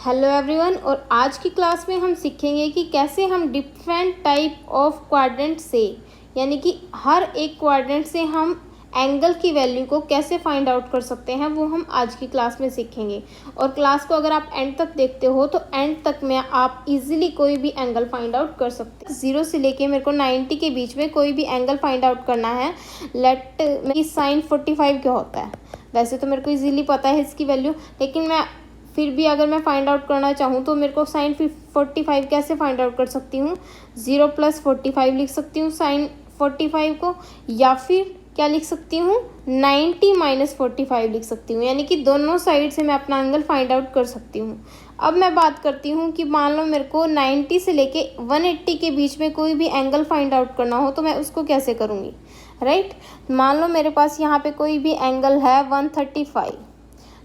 Hello everyone. और आज की क्लास में हम सीखेंगे कि कैसे हम डिफरेंट टाइप ऑफ क्वाड्रेंट से यानी कि हर एक क्वाड्रेंट से हम एंगल की वैल्यू को कैसे फाइंड आउट कर सकते हैं, वो हम आज की क्लास में सीखेंगे। और क्लास को अगर आप एंड तक देखते हो तो एंड तक में आप इजीली कोई भी एंगल फाइंड आउट कर सकते हैं। 0 से लेके मेरे को 90 के बीच में कोई भी एंगल फाइंड आउट करना है। लेट मेरी साइन 45 क्या होता है, वैसे तो मेरे को इजीली पता है इसकी वैल्यू, लेकिन मैं फिर भी अगर मैं फाइंड आउट करना चाहूँ तो मेरे को साइन 45 कैसे फाइंड आउट कर सकती हूँ। 0 + 45 लिख सकती हूँ साइन 45 को, या फिर क्या लिख सकती हूँ 90 - 45 लिख सकती हूँ। यानी कि दोनों साइड से मैं अपना एंगल फाइंड आउट कर सकती हूँ। अब मैं बात करती हूँ कि मान लो मेरे को 90 से लेके 180 के बीच में कोई भी एंगल फाइंड आउट करना हो तो मैं उसको कैसे करूँगी, राइट। मान लो मेरे पास यहाँ पे कोई भी एंगल है 135,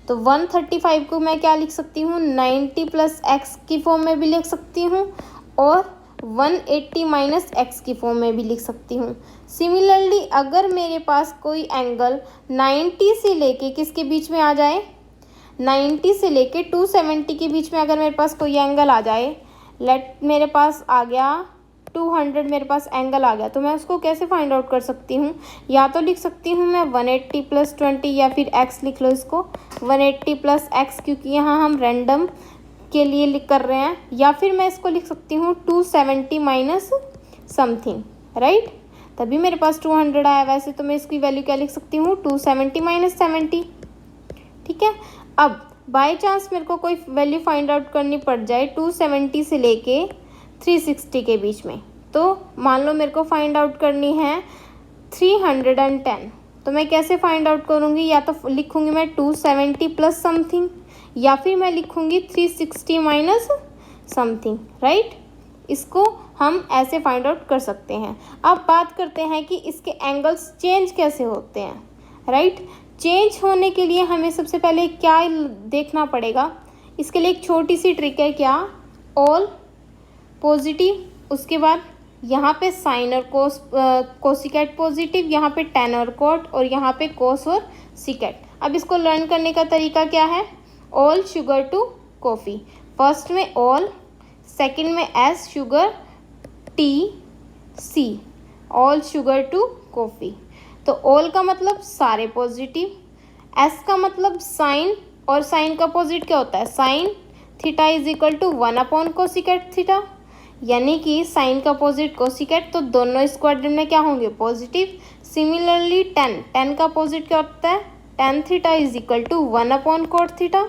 तो 135 को मैं क्या लिख सकती हूँ 90 + x की फॉर्म में भी लिख सकती हूँ और 180 - x की फॉर्म में भी लिख सकती हूँ। सिमिलरली अगर मेरे पास कोई एंगल 90 से लेके किसके बीच में आ जाए, 90 से लेके 270 के बीच में अगर मेरे पास कोई एंगल आ जाए, मेरे पास आ गया 200, मेरे पास एंगल आ गया, तो मैं उसको कैसे फाइंड आउट कर सकती हूँ। या तो लिख सकती हूँ मैं 180 + 20 या फिर x लिख लो इसको 180 + x, क्योंकि यहाँ हम रैंडम के लिए लिख कर रहे हैं। या फिर मैं इसको लिख सकती हूँ 270 - समथिंग, राइट, तभी मेरे पास 200 आया। वैसे तो मैं इसकी वैल्यू क्या लिख सकती हूँ 270 - 70, ठीक है। अब बाय चांस मेरे को कोई वैल्यू फाइंड आउट करनी पड़ जाए 270 से लेके 360 के बीच में, तो मान लो मेरे को फाइंड आउट करनी है 310, तो मैं कैसे फाइंड आउट करूँगी। या तो लिखूँगी मैं 270 + समथिंग, या फिर मैं लिखूँगी 360 - समथिंग, राइट। इसको हम ऐसे फाइंड आउट कर सकते हैं। अब बात करते हैं कि इसके एंगल्स चेंज कैसे होते हैं, राइट। चेंज होने के लिए हमें सबसे पहले क्या देखना पड़ेगा, इसके लिए एक छोटी सी ट्रिक है। क्या, ऑल पॉजिटिव, उसके बाद यहाँ पे साइन और कोसिकेट पॉजिटिव, यहाँ पे टेन और कॉट, और यहाँ पे कोस और सिकेट। अब इसको लर्न करने का तरीका क्या है, all sugar to coffee, first में ऑल, सेकंड में S sugar, T C, all sugar to coffee. तो ऑल का मतलब सारे पॉजिटिव, एस का मतलब साइन, और साइन का अपोजिट क्या होता है साइन थीटा = 1 कोसिकेट थीटा, यानी कि साइन का अपोजिट कोसिकेट, तो दोनों इस क्वाड्रेंट में क्या होंगे पॉजिटिव। सिमिलरली टेन का अपोजिट क्या होता है tan थीटा = 1 cot थीटा।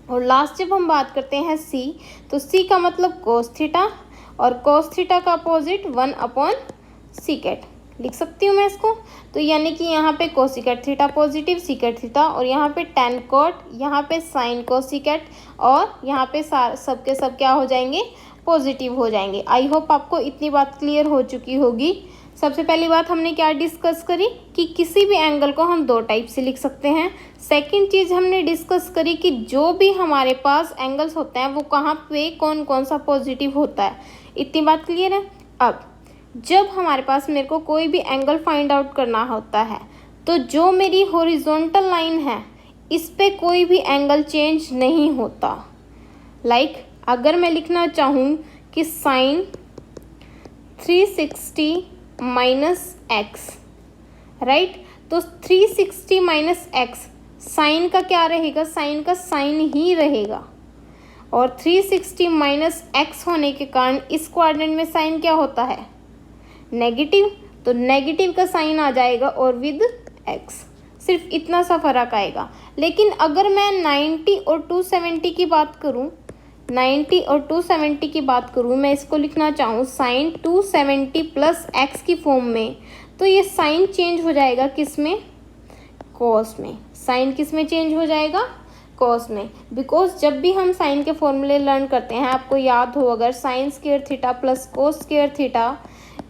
और लास्ट जब हम बात करते हैं सी, तो सी का मतलब कोस थीटा, और कोस थीटा का अपोजिट 1 सिकेट लिख सकती हूँ मैं इसको। तो यानी कि यहाँ पे कोसिकेट थीटा पॉजिटिव, सिकेट थीटा, और यहाँ पे टेन कोट, यहाँ पे साइन कोसिकेट, और यहाँ पे सब के सब क्या हो जाएंगे पॉजिटिव हो जाएंगे। आई होप आपको इतनी बात क्लियर हो चुकी होगी। सबसे पहली बात हमने क्या डिस्कस करी कि किसी भी एंगल को हम 2 टाइप से लिख सकते हैं। सेकंड चीज़ हमने डिस्कस करी कि जो भी हमारे पास एंगल्स होते हैं वो कहाँ पे कौन कौन सा पॉजिटिव होता है। इतनी बात क्लियर है। अब जब हमारे पास मेरे को कोई भी एंगल फाइंड आउट करना होता है, तो जो मेरी हॉरिजॉन्टल लाइन है इस पे कोई भी एंगल चेंज नहीं होता। लाइक अगर मैं लिखना चाहूँ कि साइन 360 - x, राइट, तो 360 - x साइन का क्या रहेगा, साइन का साइन ही रहेगा, और 360 - x होने के कारण इस क्वाड्रेंट में साइन क्या होता है नेगेटिव, तो नेगेटिव का साइन आ जाएगा और विद x, सिर्फ इतना सा फर्क आएगा। लेकिन अगर मैं 90 और 270 की बात करूं, 90 और 270 की बात करूं, मैं इसको लिखना चाहूँ साइन 270 + x की फॉर्म में, तो ये साइन चेंज हो जाएगा किस में कॉस में। साइन किस में चेंज हो जाएगा कॉस में, बिकॉज जब भी हम साइन के फॉर्मूले लर्न करते हैं, आपको याद हो अगर sine square theta + cos square theta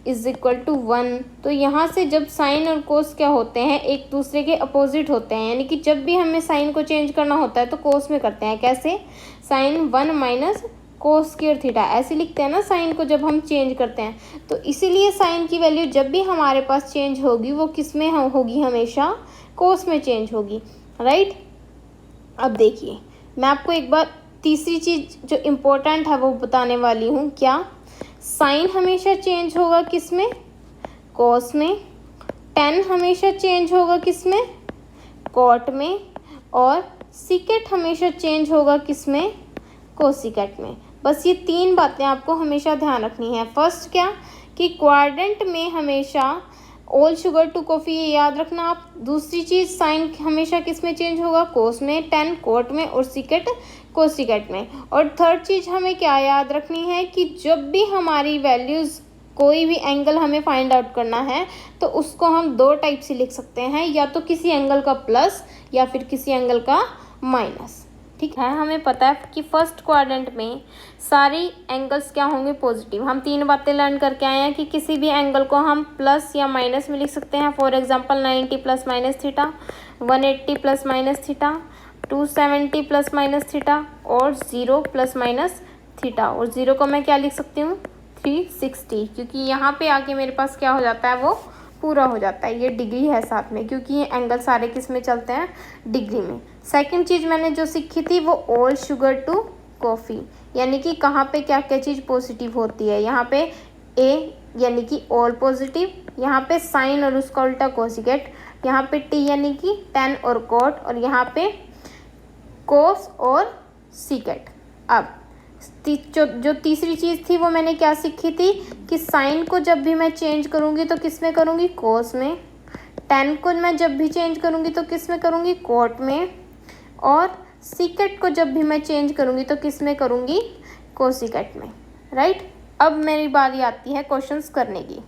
= 1, तो यहाँ से जब साइन और कोस क्या होते हैं एक दूसरे के अपोजिट होते हैं। यानी कि जब भी हमें साइन को चेंज करना होता है तो कोस में करते हैं। कैसे, साइन 1 - कोस स्क्वायर थीटा ऐसे लिखते हैं ना साइन को जब हम चेंज करते हैं। तो इसीलिए साइन की वैल्यू जब भी हमारे पास चेंज होगी वो किस में होगी, हमेशा कोस में चेंज होगी, राइट। अब देखिए मैं आपको एक बार तीसरी चीज़ जो इम्पोर्टेंट है वो बताने वाली हूँ। क्या? साइन हमेशा चेंज होगा किस में? कॉस में। टेन हमेशा चेंज होगा किस में? कॉट में। और सीकेट हमेशा चेंज होगा किस में? कोसिकेट में। बस ये तीन बातें आपको हमेशा ध्यान रखनी है। फर्स्ट क्या कि क्वाड्रेंट में हमेशा ऑल शुगर टू कॉफ़ी, ये याद रखना आप। दूसरी चीज़ साइन हमेशा किस में चेंज होगा? कोस में, टेन कॉट में और सीकेट कोसिकेट में। और थर्ड चीज़ हमें क्या याद रखनी है कि जब भी हमारी वैल्यूज़ कोई भी एंगल हमें फाइंड आउट करना है तो उसको हम दो टाइप से लिख सकते हैं, या तो किसी एंगल का प्लस या फिर किसी एंगल का माइनस। ठीक है, हमें पता है कि फर्स्ट क्वाड्रेंट में सारी एंगल्स क्या होंगे? पॉजिटिव। हम तीन बातें लर्न करके आए हैं कि किसी भी एंगल को हम प्लस या माइनस में लिख सकते हैं। For example 90 plus minus theta, 180 plus minus theta, 270 plus minus theta और 0 प्लस माइनस थीटा। और 0 को मैं क्या लिख सकती हूँ? 360, क्योंकि यहाँ पे आके मेरे पास क्या हो जाता है? वो पूरा हो जाता है। ये डिग्री है साथ में, क्योंकि ये एंगल सारे किस में चलते हैं? डिग्री में। सेकंड चीज़ मैंने जो सीखी थी वो ऑल शुगर टू कॉफ़ी, यानी कि कहाँ पे क्या क्या चीज़ पॉजिटिव होती है। यहाँ पे ए यानी कि ऑल पॉजिटिव, यहाँ पे साइन और उसका उल्टा कोसिकेट, यहाँ पे टी यानी कि टेन और कॉट, और यहाँ पे कोस और सीकेट। अब जो तीसरी चीज़ थी वो मैंने क्या सीखी थी कि साइन को जब भी मैं चेंज करूँगी तो किस में करूँगी? कोस में। टेन को मैं जब भी चेंज करूँगी तो किस में करूँगी? कॉट में। और सीकेट को जब भी मैं चेंज करूँगी तो किस में करूँगी? कोसिकेट में। राइट। अब मेरी बारी आती है क्वेश्चंस करने की।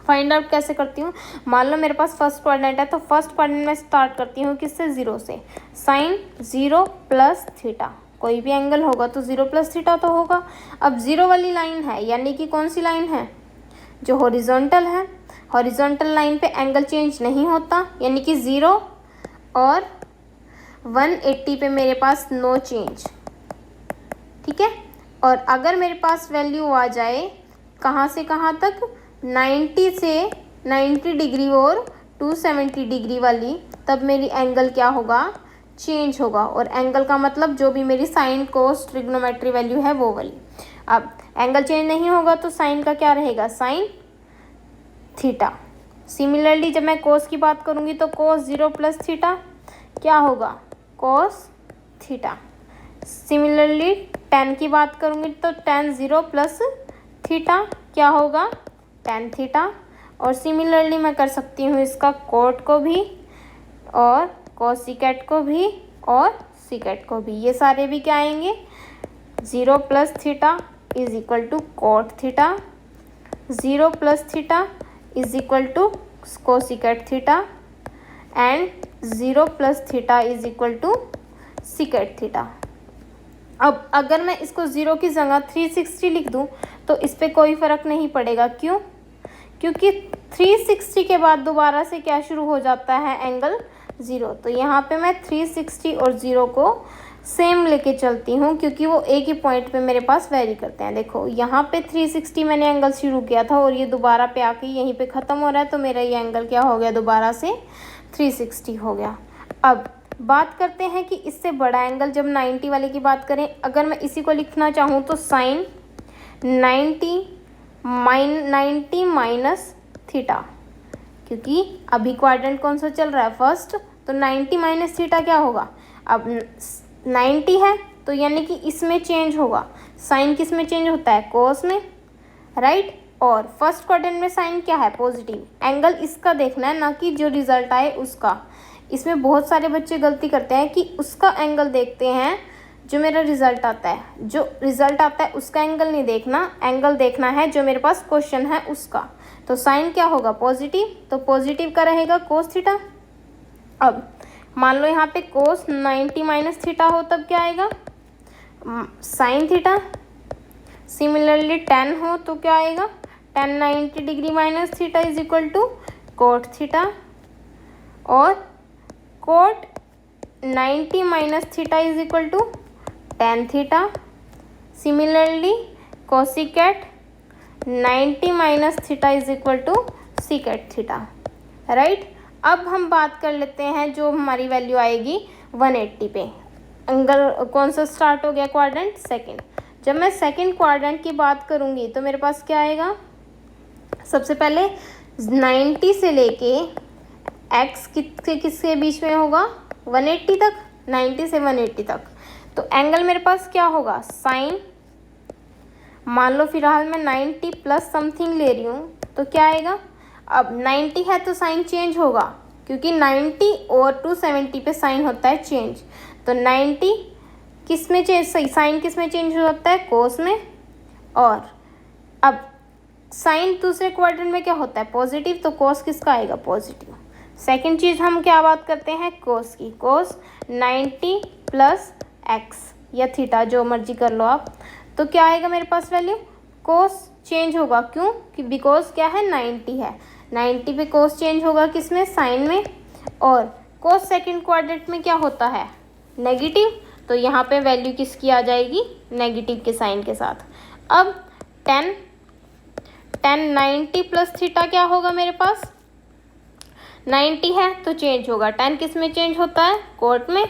फाइंड आउट कैसे करती हूँ? मान लो मेरे पास फर्स्ट क्वाड्रेंट है, तो फर्स्ट क्वाड्रेंट में स्टार्ट करती हूँ किससे? 0 से। साइन 0 प्लस थीटा, कोई भी एंगल होगा तो 0 प्लस थीटा तो होगा। अब 0 वाली लाइन है, यानी कि कौन सी लाइन है? जो हॉरिजॉन्टल है। हॉरिजॉन्टल लाइन पे एंगल चेंज नहीं होता, यानी कि 0 और 180 पे मेरे पास नो चेंज। ठीक है। और अगर मेरे पास वैल्यू आ जाए कहाँ से कहाँ तक? 90 से 90 डिग्री और 270 डिग्री वाली, तब मेरी एंगल क्या होगा? चेंज होगा। और एंगल का मतलब जो भी मेरी साइन कोस ट्रिग्नोमेट्री वैल्यू है वो वाली। अब एंगल चेंज नहीं होगा तो साइन का क्या रहेगा? Sine theta. सिमिलरली जब मैं कोस की बात करूँगी तो कोस 0 प्लस थीटा क्या होगा? Cos theta. सिमिलरली टेन की बात करूँगी तो टेन 0 प्लस थीटा क्या होगा? Tan theta. और सिमिलरली मैं कर सकती हूँ इसका कोट को भी और कोसिकेट को भी और सीकेट को भी। ये सारे भी क्या आएंगे? 0 plus theta is equal to cot theta, 0 plus theta is equal to cosecant theta and 0 plus theta is equal to secant theta. अब अगर मैं इसको 0 की जगह 360 लिख दूँ तो इस पर कोई फ़र्क नहीं पड़ेगा। क्यों? क्योंकि 360 के बाद दोबारा से क्या शुरू हो जाता है? एंगल 0। तो यहाँ पे मैं 360 और 0 को सेम लेके चलती हूँ, क्योंकि वो एक ही पॉइंट पे मेरे पास वेरी करते हैं। देखो यहाँ पे 360 मैंने एंगल शुरू किया था और ये दोबारा पे आके यहीं पे ख़त्म हो रहा है, तो मेरा ये एंगल क्या हो गया? दोबारा से 360 हो गया। अब बात करते हैं कि इससे बड़ा एंगल, जब 90 वाले की बात करें, अगर मैं इसी को लिखना चाहूँ तो साइन 90 माइनस थीटा, क्योंकि अभी क्वाड्रेंट कौन सा चल रहा है? फर्स्ट। तो 90 माइनस थीटा क्या होगा? अब 90 है तो यानी कि इसमें चेंज होगा। साइन किस में चेंज होता है? कोस में। राइट। और फर्स्ट क्वाड्रेंट में साइन क्या है? पॉजिटिव। एंगल इसका देखना है, ना कि जो रिजल्ट आए उसका। इसमें बहुत सारे बच्चे गलती करते हैं कि उसका एंगल देखते हैं जो मेरा रिजल्ट आता है। जो रिजल्ट आता है उसका एंगल नहीं देखना, एंगल देखना है जो मेरे पास क्वेश्चन है उसका। तो साइन क्या होगा? पॉजिटिव। तो पॉजिटिव का रहेगा कोस थीटा। अब मान लो यहाँ पे कोस 90 माइनस थीटा हो, तब क्या आएगा? Sine theta. सिमिलरली टेन हो तो क्या आएगा? Tan 90 degree minus theta is equal to cot theta. और cot 90 minus theta is equal to tan theta. Similarly cosecant 90 minus theta is equal to secant theta. Right. अब हम बात कर लेते हैं जो हमारी वैल्यू आएगी 180 पे। एंगल कौन सा स्टार्ट हो गया, क्वाड्रेंट सेकंड। जब मैं सेकंड क्वाड्रेंट की बात करूँगी तो मेरे पास क्या आएगा, सबसे पहले 90 से लेके x किसके बीच में होगा, 180 तक, 90 से 180 तक। तो एंगल मेरे पास क्या होगा, साइन, मान लो फिलहाल मैं 90 प्लस समथिंग ले रही हूँ, तो क्या आएगा, अब 90 है तो साइन चेंज होगा, क्योंकि 90 और 270 पे साइन होता है चेंज। तो 90 किस में चेंज, साइन किस में चेंज हो जाता है, कोस में। और अब साइन दूसरे क्वाड्रेंट में क्या होता है, पॉजिटिव, तो कोस किसका आएगा, पॉजिटिव। सेकंड चीज़ हम क्या बात करते हैं, कोस की। कोस 90 प्लस एक्स या थीटा, जो मर्जी कर लो आप। तो क्या आएगा मेरे पास वैल्यू, कोस चेंज होगा, क्यों कि बिकॉज क्या है, 90 है, 90 पे कोस चेंज होगा किस में, साइन में। और कोस सेकंड क्वाड्रेंट में क्या होता है, नेगेटिव, तो यहाँ पे वैल्यू किसकी आ जाएगी, नेगेटिव के साइन के साथ। अब 10 90 प्लस थीटा क्या होगा मेरे पास, 90 है तो चेंज होगा, 10 किस में चेंज होता है, कोट में,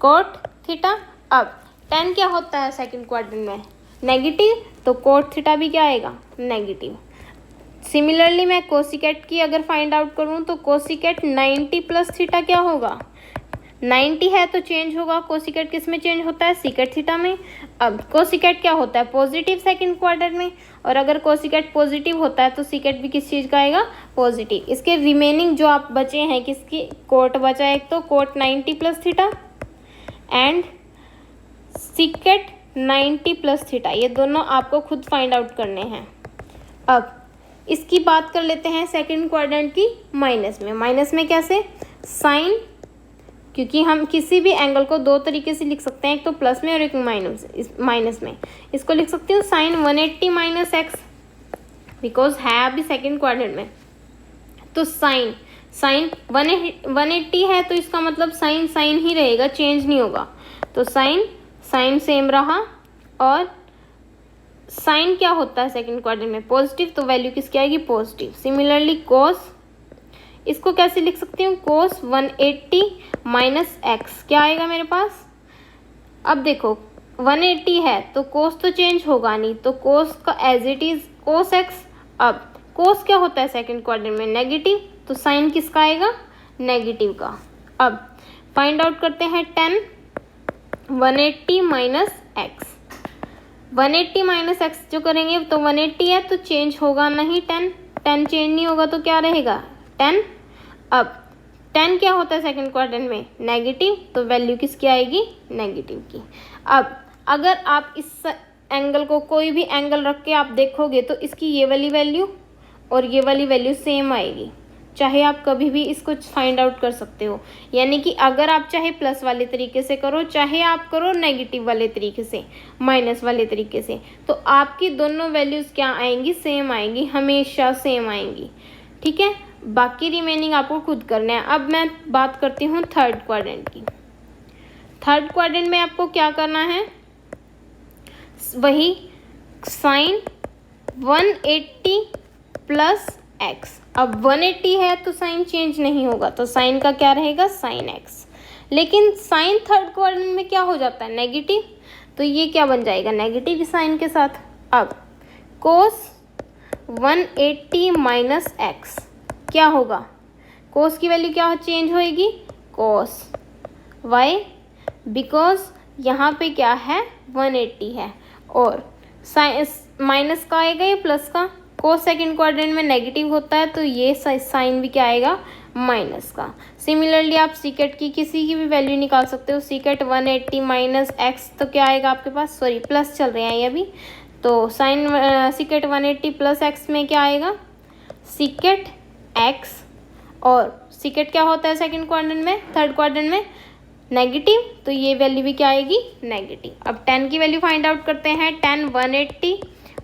कोट थीटा। अब 10 क्या होता है सेकंड क्वाड्रेंट में, नेगेटिव, तो कोट थीटा भी क्या आएगा, नेगेटिव। सिमिलरली मैं कोसिकेट की अगर फाइंड आउट करूँ तो कोसिकेट 90 प्लस थीटा क्या होगा, 90 है तो चेंज होगा, कोसिकेट किस में चेंज होता है, सीकेट थीटा में। अब कोसिकेट क्या होता है, पॉजिटिव सेकंड क्वाड्रेंट में, और अगर कोसिकेट पॉजिटिव होता है तो सीकेट भी किस चीज़ का आएगा, पॉजिटिव। इसके रिमेनिंग जो आप बचे हैं, किसकी, कोट बचा है, एक तो cot 90 plus theta and secant 90 plus theta, ये दोनों आपको खुद फाइंड आउट करने हैं। अब इसकी बात कर लेते हैं सेकंड क्वाड्रेंट की माइनस में। माइनस में कैसे, साइन, क्योंकि हम किसी भी एंगल को दो तरीके से लिख सकते हैं, एक तो प्लस में और एक माइनस में। इसको लिख सकती हूँ साइन 180 माइनस एक्स, बिकॉज है अभी सेकंड क्वाड्रेंट में। तो साइन 180 है तो इसका मतलब साइन साइन ही रहेगा, चेंज नहीं होगा। तो साइन सेम रहा। और साइन क्या होता है सेकंड क्वाड्रेंट में, पॉजिटिव, तो वैल्यू किसकी आएगी, पॉजिटिव। सिमिलरली कोस, इसको कैसे लिख सकती हूँ, कोस 180 माइनस एक्स, क्या आएगा मेरे पास। अब देखो 180 है तो कोस तो चेंज होगा नहीं, तो कोस का as it is cos x. अब कोस क्या होता है सेकंड क्वाड्रेंट में, नेगेटिव, तो साइन किसका आएगा, नेगेटिव का। अब फाइंड आउट करते हैं 10 180 माइनस एक्स। 180 माइनस एक्स जो करेंगे तो 180 है तो चेंज होगा नहीं, 10 चेंज नहीं होगा तो क्या रहेगा, 10। अब 10 क्या होता है सेकंड क्वाड्रेंट में, नेगेटिव, तो वैल्यू किसकी आएगी, नेगेटिव की। अब अगर आप इस एंगल को कोई भी एंगल रख के आप देखोगे तो इसकी ये वाली वैल्यू और ये वाली वैल्यू सेम आएगी, चाहे आप कभी भी इसको फाइंड आउट कर सकते हो। यानी कि अगर आप चाहे प्लस वाले तरीके से करो, चाहे आप करो नेगेटिव वाले तरीके से, माइनस वाले तरीके से, तो आपकी दोनों वैल्यूज़ क्या आएंगी, सेम आएंगी, हमेशा सेम आएंगी। ठीक है, बाकी रिमेनिंग आपको खुद करना है। अब मैं बात करती हूँ थर्ड क्वाड्रेंट की। थर्ड क्वाड्रेंट में आपको क्या करना है, वही साइन 180 प्लस एक्स। अब 180 है तो साइन चेंज नहीं होगा, तो साइन का क्या रहेगा, साइन एक्स। लेकिन साइन थर्ड क्वाड्रेंट में क्या हो जाता है, नेगेटिव, तो ये क्या बन जाएगा, नेगेटिव साइन के साथ। अब कोस 180 माइनस एक्स क्या होगा, कोस की वैल्यू क्या चेंज होएगी, कोस वाई, बिकॉज यहाँ पे क्या है 180 है और साइन माइनस का आएगा ये प्लस का। कोस सेकंड क्वाड्रेंट में नेगेटिव होता है तो ये साइन भी क्या आएगा, माइनस का। सिमिलरली आप सीकेट की किसी की भी वैल्यू निकाल सकते हो। सीकेट 180 माइनस एक्स तो क्या आएगा आपके पास, सॉरी प्लस चल रहे हैं ये अभी, तो साइन सीकेट 180 प्लस एक्स में क्या आएगा, सीकेट एक्स। और सीकेट क्या होता है सेकंड क्वाड्रेंट में, थर्ड क्वाड्रेंट में नेगेटिव, तो ये वैल्यू भी क्या आएगी, नेगेटिव। अब 10 की वैल्यू फाइंड आउट करते हैं। 10 180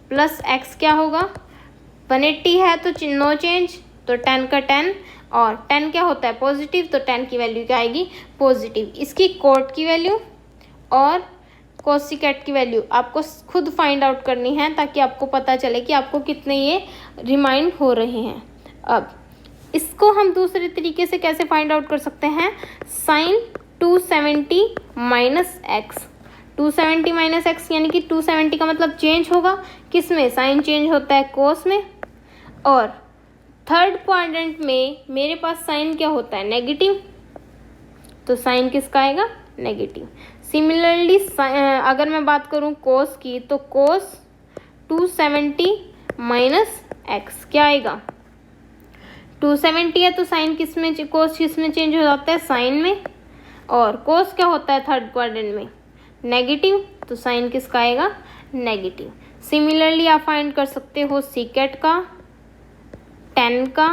प्लस एक्स क्या होगा, 180 है तो नो चेंज, तो 10 का 10, और 10 क्या होता है पॉजिटिव, तो 10 की वैल्यू क्या आएगी, पॉजिटिव। इसकी कोट की वैल्यू और कोसिकेट की वैल्यू आपको खुद फाइंड आउट करनी है, ताकि आपको पता चले कि आपको कितने ये रिमाइंड हो रहे हैं। अब इसको हम दूसरे तरीके से कैसे फाइंड आउट कर सकते हैं, sine 270 minus x. 270 minus x यानी कि 270 का मतलब चेंज होगा किस में, साइन चेंज होता है कोस में। और थर्ड क्वाड्रेंट में मेरे पास साइन क्या होता है, नेगेटिव, तो साइन किसका आएगा, नेगेटिव। सिमिलरली अगर मैं बात करूं कोस की, तो कोस 270 माइनस एक्स क्या आएगा, 270 है तो साइन किस में, कोस किस में चेंज हो जाता है, साइन में। और कोस क्या होता है थर्ड क्वाड्रेंट में, नेगेटिव, तो साइन किसका आएगा, नेगेटिव। सिमिलरली आप फाइंड कर सकते हो सीकेट का, टेन का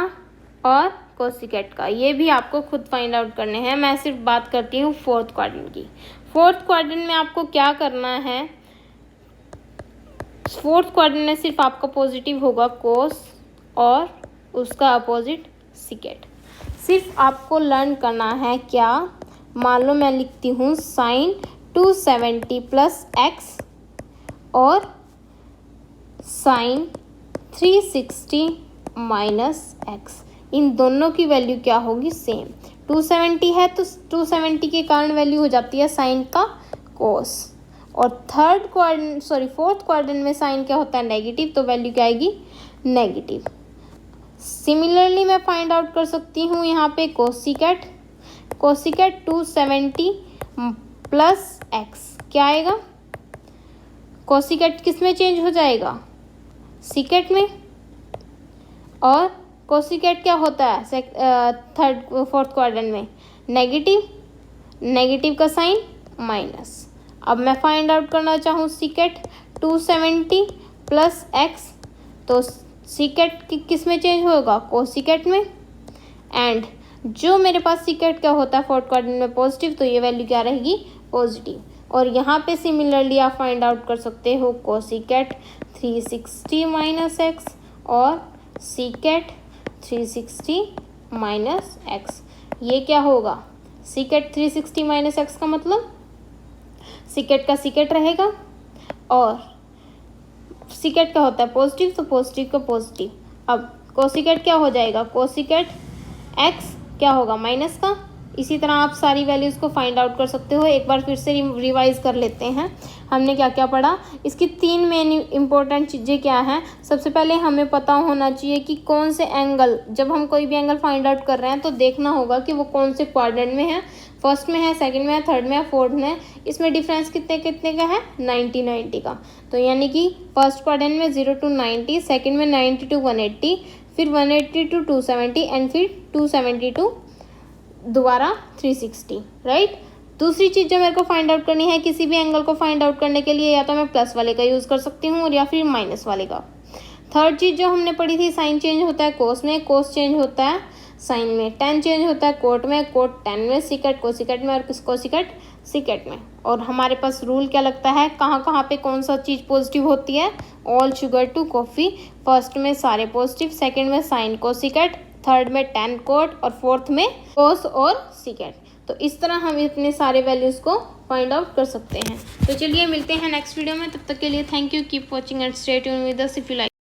और कोसिकेट का, ये भी आपको खुद फाइंड आउट करने हैं। मैं सिर्फ बात करती हूँ फोर्थ क्वाड्रेंट की। फोर्थ क्वाड्रेंट में आपको क्या करना है, फोर्थ क्वाड्रेंट में सिर्फ आपका पॉजिटिव होगा कोस और उसका अपोजिट सीकेट। सिर्फ आपको लर्न करना है क्या, मान लो मैं लिखती हूँ साइन 270 प्लस एक्स और साइन 360 माइनस एक्स, इन दोनों की वैल्यू क्या होगी, सेम। 270 है तो 270 के कारण वैल्यू हो जाती है साइन का कोस। और फोर्थ क्वाड्रेंट में साइन क्या होता है, नेगेटिव, तो वैल्यू क्या आएगी, नेगेटिव। सिमिलरली मैं फाइंड आउट कर सकती हूँ यहाँ पे कोसिकेट। कोसिकेट 270 प्लस एक्स क्या आएगा, कोसिकेट किस में चेंज हो जाएगा, सीकेट में। और कोसिकेट क्या होता है फोर्थ क्वाड्रेंट में, नेगेटिव, नेगेटिव का साइन माइनस। अब मैं फाइंड आउट करना चाहूँ सीकेट 270 प्लस एक्स, तो सीकेट किस में चेंज होगा, कोसिकेट में। एंड जो मेरे पास सीकेट क्या होता है फोर्थ क्वाड्रेंट में, पॉजिटिव, तो ये वैल्यू क्या रहेगी, पॉजिटिव। और यहाँ पे सिमिलरली आप फाइंड आउट कर सकते हो कोसिकेट 360 माइनस एक्स और सीकेट 360 माइनस एक्स। ये क्या होगा, सीकेट 360 माइनस एक्स का मतलब सीकेट का सीकेट रहेगा और सीकेट का होता है पॉजिटिव, तो पॉजिटिव का पॉजिटिव। अब कोसिकेट क्या हो जाएगा, कोसिकेट एक्स क्या होगा, माइनस का। इसी तरह आप सारी वैल्यूज़ को फाइंड आउट कर सकते हो। एक बार फिर से रिवाइज कर लेते हैं हमने क्या क्या पढ़ा। इसकी तीन मेन इंपॉर्टेंट चीज़ें क्या हैं। सबसे पहले हमें पता होना चाहिए कि कौन से एंगल, जब हम कोई भी एंगल फाइंड आउट कर रहे हैं तो देखना होगा कि वो कौन से क्वाड्रेंट में है, फर्स्ट में है, सेकंड में है, थर्ड में है, फोर्थ में है। इसमें डिफरेंस कितने कितने का है, 90 का। तो यानी कि फर्स्ट क्वाड्रेंट में 0 to 90, सेकंड में 90 to 180, फिर 180 to 270 एंड फिर 270 to दोबारा 360, राइट। दूसरी चीज़ जो मेरे को फाइंड आउट करनी है, किसी भी एंगल को फाइंड आउट करने के लिए या तो मैं प्लस वाले का यूज़ कर सकती हूँ और या फिर माइनस वाले का। थर्ड चीज़ जो हमने पढ़ी थी, साइन चेंज होता है कोस में, कोस चेंज होता है साइन में, टेन चेंज होता है कोट में, कोट टेन में, सीकेट कोसिकेट में और कोसिकेट सीकेट में। और हमारे पास रूल क्या लगता है, कहाँ कहाँ पे कौन सा चीज़ पॉजिटिव होती है, all sugar to coffee. First में सारे पॉजिटिव, सेकंड में साइन कोसिकेट, थर्ड में टेन कोट और फोर्थ में कोस और सीकेट। तो इस तरह हम इतने सारे वैल्यूज़ को फाइंड आउट कर सकते हैं। तो चलिए मिलते हैं नेक्स्ट वीडियो में, तब तक के लिए thank you, keep watching and stay tuned with us if you like.